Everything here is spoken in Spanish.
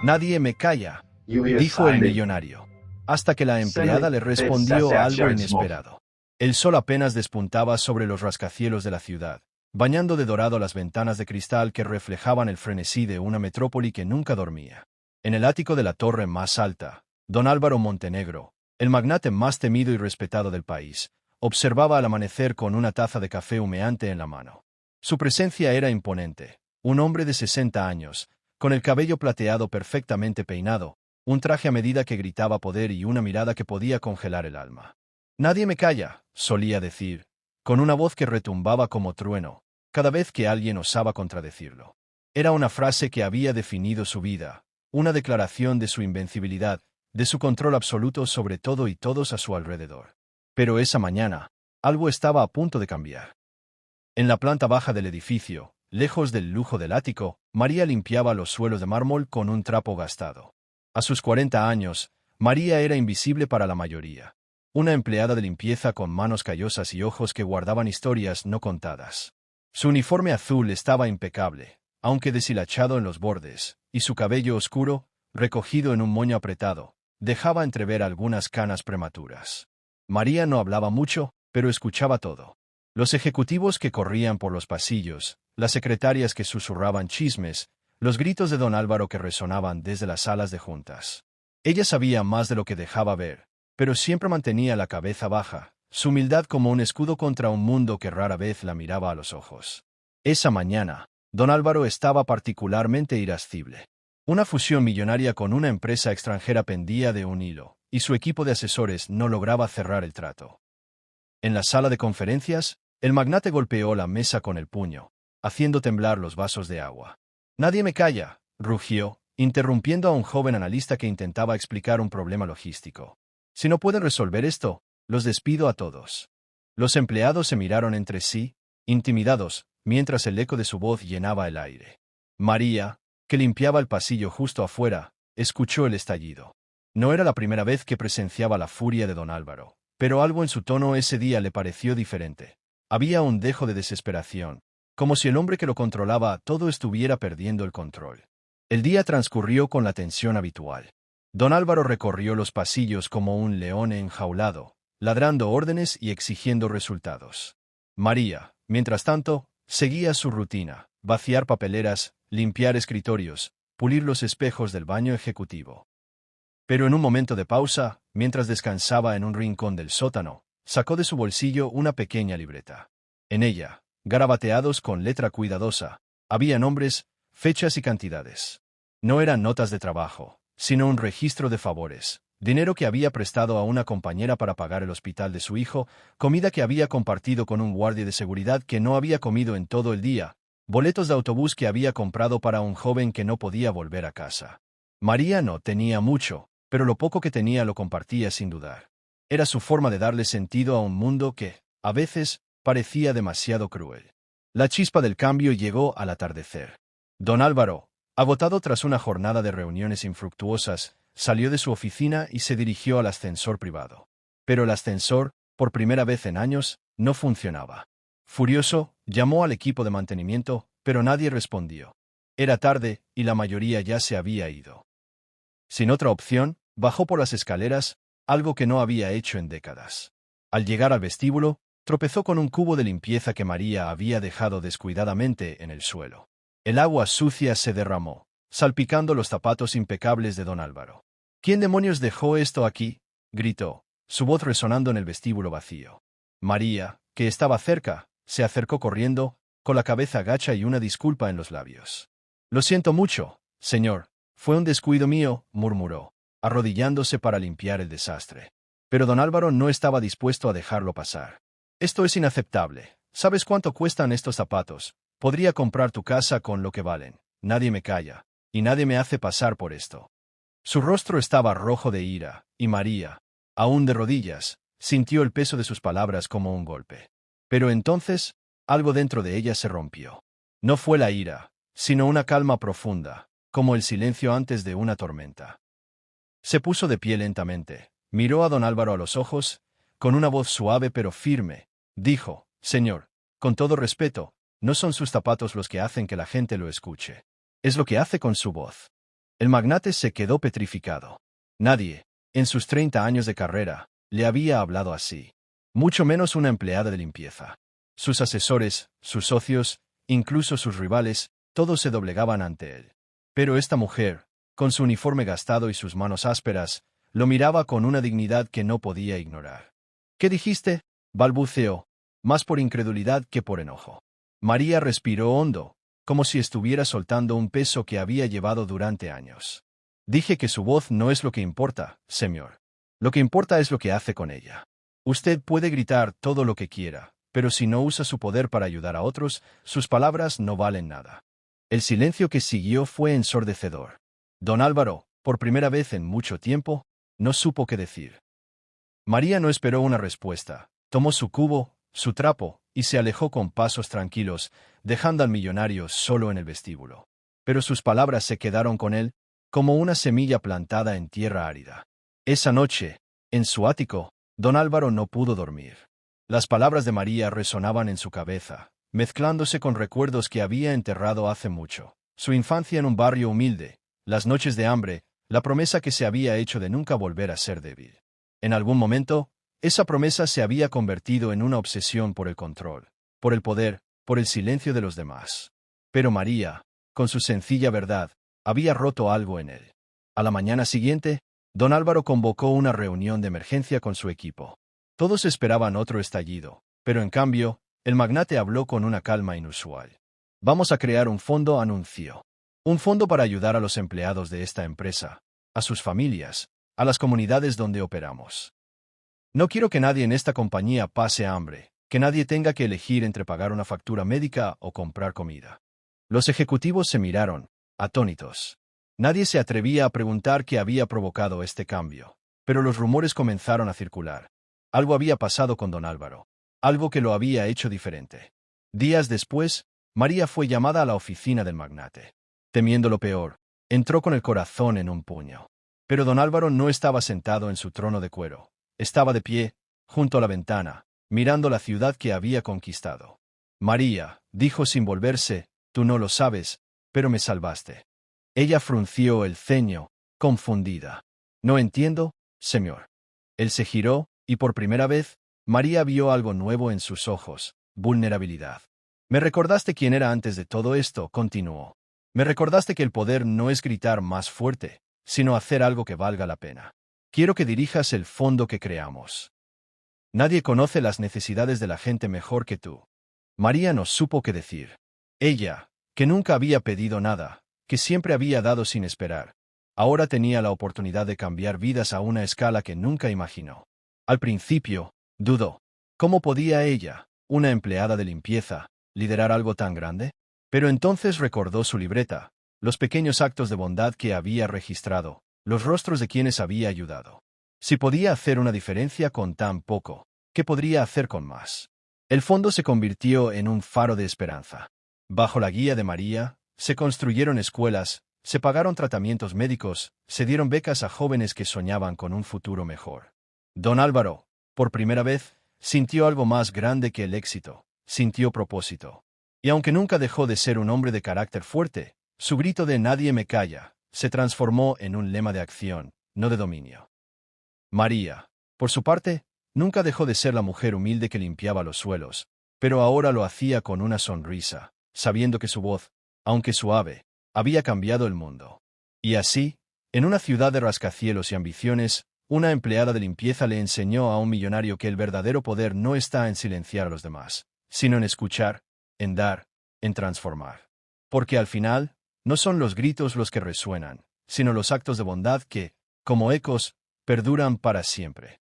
Nadie me calla, dijo el millonario, hasta que la empleada le respondió algo inesperado. El sol apenas despuntaba sobre los rascacielos de la ciudad, bañando de dorado las ventanas de cristal que reflejaban el frenesí de una metrópoli que nunca dormía. En el ático de la torre más alta, don Álvaro Montenegro, el magnate más temido y respetado del país, observaba al amanecer con una taza de café humeante en la mano. Su presencia era imponente, un hombre de 60 años, con el cabello plateado perfectamente peinado, un traje a medida que gritaba poder y una mirada que podía congelar el alma. «Nadie me calla», solía decir, con una voz que retumbaba como trueno, cada vez que alguien osaba contradecirlo. Era una frase que había definido su vida, una declaración de su invencibilidad, de su control absoluto sobre todo y todos a su alrededor. Pero esa mañana, algo estaba a punto de cambiar. En la planta baja del edificio, lejos del lujo del ático, María limpiaba los suelos de mármol con un trapo gastado. A sus 40 años, María era invisible para la mayoría. Una empleada de limpieza con manos callosas y ojos que guardaban historias no contadas. Su uniforme azul estaba impecable, aunque deshilachado en los bordes, y su cabello oscuro, recogido en un moño apretado, dejaba entrever algunas canas prematuras. María no hablaba mucho, pero escuchaba todo. Los ejecutivos que corrían por los pasillos, las secretarias que susurraban chismes, los gritos de don Álvaro que resonaban desde las salas de juntas. Ella sabía más de lo que dejaba ver, pero siempre mantenía la cabeza baja, su humildad como un escudo contra un mundo que rara vez la miraba a los ojos. Esa mañana, don Álvaro estaba particularmente irascible. Una fusión millonaria con una empresa extranjera pendía de un hilo, y su equipo de asesores no lograba cerrar el trato. En la sala de conferencias, el magnate golpeó la mesa con el puño, haciendo temblar los vasos de agua. «Nadie me calla», rugió, interrumpiendo a un joven analista que intentaba explicar un problema logístico. «Si no pueden resolver esto, los despido a todos». Los empleados se miraron entre sí, intimidados, mientras el eco de su voz llenaba el aire. María, que limpiaba el pasillo justo afuera, escuchó el estallido. No era la primera vez que presenciaba la furia de don Álvaro, pero algo en su tono ese día le pareció diferente. Había un dejo de desesperación, como si el hombre que lo controlaba todo estuviera perdiendo el control. El día transcurrió con la tensión habitual. Don Álvaro recorrió los pasillos como un león enjaulado, ladrando órdenes y exigiendo resultados. María, mientras tanto, seguía su rutina: vaciar papeleras, limpiar escritorios, pulir los espejos del baño ejecutivo. Pero en un momento de pausa, mientras descansaba en un rincón del sótano, sacó de su bolsillo una pequeña libreta. En ella, garabateados con letra cuidadosa, había nombres, fechas y cantidades. No eran notas de trabajo, sino un registro de favores, dinero que había prestado a una compañera para pagar el hospital de su hijo, comida que había compartido con un guardia de seguridad que no había comido en todo el día, boletos de autobús que había comprado para un joven que no podía volver a casa. María no tenía mucho, pero lo poco que tenía lo compartía sin dudar. Era su forma de darle sentido a un mundo que, a veces, parecía demasiado cruel. La chispa del cambio llegó al atardecer. Don Álvaro, agotado tras una jornada de reuniones infructuosas, salió de su oficina y se dirigió al ascensor privado. Pero el ascensor, por primera vez en años, no funcionaba. Furioso, llamó al equipo de mantenimiento, pero nadie respondió. Era tarde, y la mayoría ya se había ido. Sin otra opción, bajó por las escaleras, algo que no había hecho en décadas. Al llegar al vestíbulo, tropezó con un cubo de limpieza que María había dejado descuidadamente en el suelo. El agua sucia se derramó, salpicando los zapatos impecables de don Álvaro. «¿Quién demonios dejó esto aquí?», gritó, su voz resonando en el vestíbulo vacío. María, que estaba cerca, se acercó corriendo, con la cabeza gacha y una disculpa en los labios. «Lo siento mucho, señor, fue un descuido mío», murmuró, arrodillándose para limpiar el desastre. Pero don Álvaro no estaba dispuesto a dejarlo pasar. «Esto es inaceptable. ¿Sabes cuánto cuestan estos zapatos? Podría comprar tu casa con lo que valen. Nadie me calla, y nadie me hace pasar por esto». Su rostro estaba rojo de ira, y María, aún de rodillas, sintió el peso de sus palabras como un golpe. Pero entonces, algo dentro de ella se rompió. No fue la ira, sino una calma profunda, como el silencio antes de una tormenta. Se puso de pie lentamente, miró a don Álvaro a los ojos, con una voz suave pero firme, dijo: «Señor, con todo respeto, no son sus zapatos los que hacen que la gente lo escuche. Es lo que hace con su voz». El magnate se quedó petrificado. Nadie, en sus 30 años de carrera, le había hablado así. Mucho menos una empleada de limpieza. Sus asesores, sus socios, incluso sus rivales, todos se doblegaban ante él. Pero esta mujer, con su uniforme gastado y sus manos ásperas, lo miraba con una dignidad que no podía ignorar. ¿Qué dijiste?, balbuceó, más por incredulidad que por enojo. María respiró hondo, como si estuviera soltando un peso que había llevado durante años. Dije que su voz no es lo que importa, señor. Lo que importa es lo que hace con ella. Usted puede gritar todo lo que quiera, pero si no usa su poder para ayudar a otros, sus palabras no valen nada. El silencio que siguió fue ensordecedor. Don Álvaro, por primera vez en mucho tiempo, no supo qué decir. María no esperó una respuesta. Tomó su cubo, su trapo, y se alejó con pasos tranquilos, dejando al millonario solo en el vestíbulo. Pero sus palabras se quedaron con él, como una semilla plantada en tierra árida. Esa noche, en su ático, don Álvaro no pudo dormir. Las palabras de María resonaban en su cabeza, mezclándose con recuerdos que había enterrado hace mucho. Su infancia en un barrio humilde, las noches de hambre, la promesa que se había hecho de nunca volver a ser débil. En algún momento, esa promesa se había convertido en una obsesión por el control, por el poder, por el silencio de los demás. Pero María, con su sencilla verdad, había roto algo en él. A la mañana siguiente, don Álvaro convocó una reunión de emergencia con su equipo. Todos esperaban otro estallido, pero en cambio, el magnate habló con una calma inusual. Vamos a crear un fondo, anunció. Un fondo para ayudar a los empleados de esta empresa, a sus familias, a las comunidades donde operamos. No quiero que nadie en esta compañía pase hambre, que nadie tenga que elegir entre pagar una factura médica o comprar comida. Los ejecutivos se miraron, atónitos. Nadie se atrevía a preguntar qué había provocado este cambio, pero los rumores comenzaron a circular. Algo había pasado con don Álvaro, algo que lo había hecho diferente. Días después, María fue llamada a la oficina del magnate. Temiendo lo peor, entró con el corazón en un puño. Pero don Álvaro no estaba sentado en su trono de cuero. Estaba de pie, junto a la ventana, mirando la ciudad que había conquistado. María, dijo sin volverse, tú no lo sabes, pero me salvaste. Ella frunció el ceño, confundida. No entiendo, señor. Él se giró, y por primera vez, María vio algo nuevo en sus ojos, vulnerabilidad. Me recordaste quién era antes de todo esto, continuó. Me recordaste que el poder no es gritar más fuerte, sino hacer algo que valga la pena. Quiero que dirijas el fondo que creamos. Nadie conoce las necesidades de la gente mejor que tú. María no supo qué decir. Ella, que nunca había pedido nada, que siempre había dado sin esperar, ahora tenía la oportunidad de cambiar vidas a una escala que nunca imaginó. Al principio, dudó. ¿Cómo podía ella, una empleada de limpieza, liderar algo tan grande? Pero entonces recordó su libreta, los pequeños actos de bondad que había registrado, los rostros de quienes había ayudado. Si podía hacer una diferencia con tan poco, ¿qué podría hacer con más? El fondo se convirtió en un faro de esperanza. Bajo la guía de María, se construyeron escuelas, se pagaron tratamientos médicos, se dieron becas a jóvenes que soñaban con un futuro mejor. Don Álvaro, por primera vez, sintió algo más grande que el éxito, sintió propósito. Y aunque nunca dejó de ser un hombre de carácter fuerte, su grito de «nadie me calla» se transformó en un lema de acción, no de dominio. María, por su parte, nunca dejó de ser la mujer humilde que limpiaba los suelos, pero ahora lo hacía con una sonrisa, sabiendo que su voz, aunque suave, había cambiado el mundo. Y así, en una ciudad de rascacielos y ambiciones, una empleada de limpieza le enseñó a un millonario que el verdadero poder no está en silenciar a los demás, sino en escuchar, en dar, en transformar. Porque al final, no son los gritos los que resuenan, sino los actos de bondad que, como ecos, perduran para siempre.